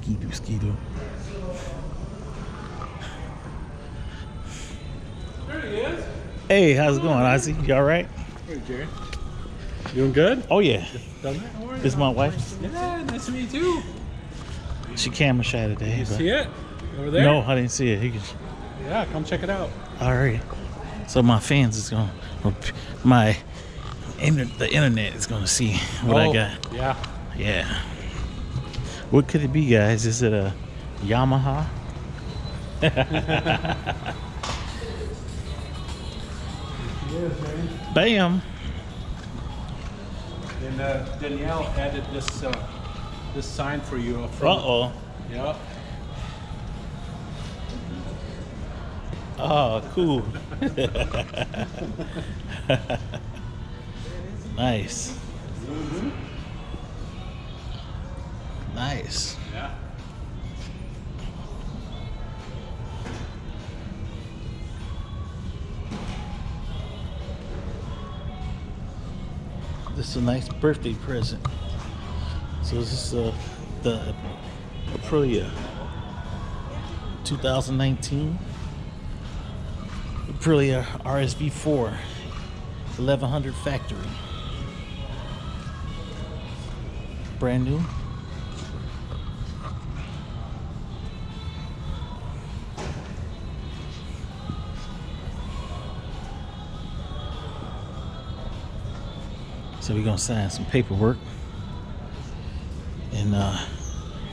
Ski-Doo. There he is. Hey, how's it going, Ozzy? You all right? Hey, Jerry. Doing good? Oh, yeah. Done that? How are you? This is my wife. Yeah, nice to meet you. She camera shy today. You but see it? Over there? No, I didn't see it. Yeah, come check it out. All right. So my fans is going to, the internet is going to see what I got. Yeah. Yeah. What could it be, guys? Is it a Yamaha? Yes, man. Bam. And Danielle added this sign for you up front. Uh-oh. Yeah. Oh, cool. Nice. Nice. Yeah. This is a nice birthday present. So this is the Aprilia 2019 Aprilia RSV4 1100 factory. Brand new. So we're gonna sign some paperwork and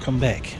come back.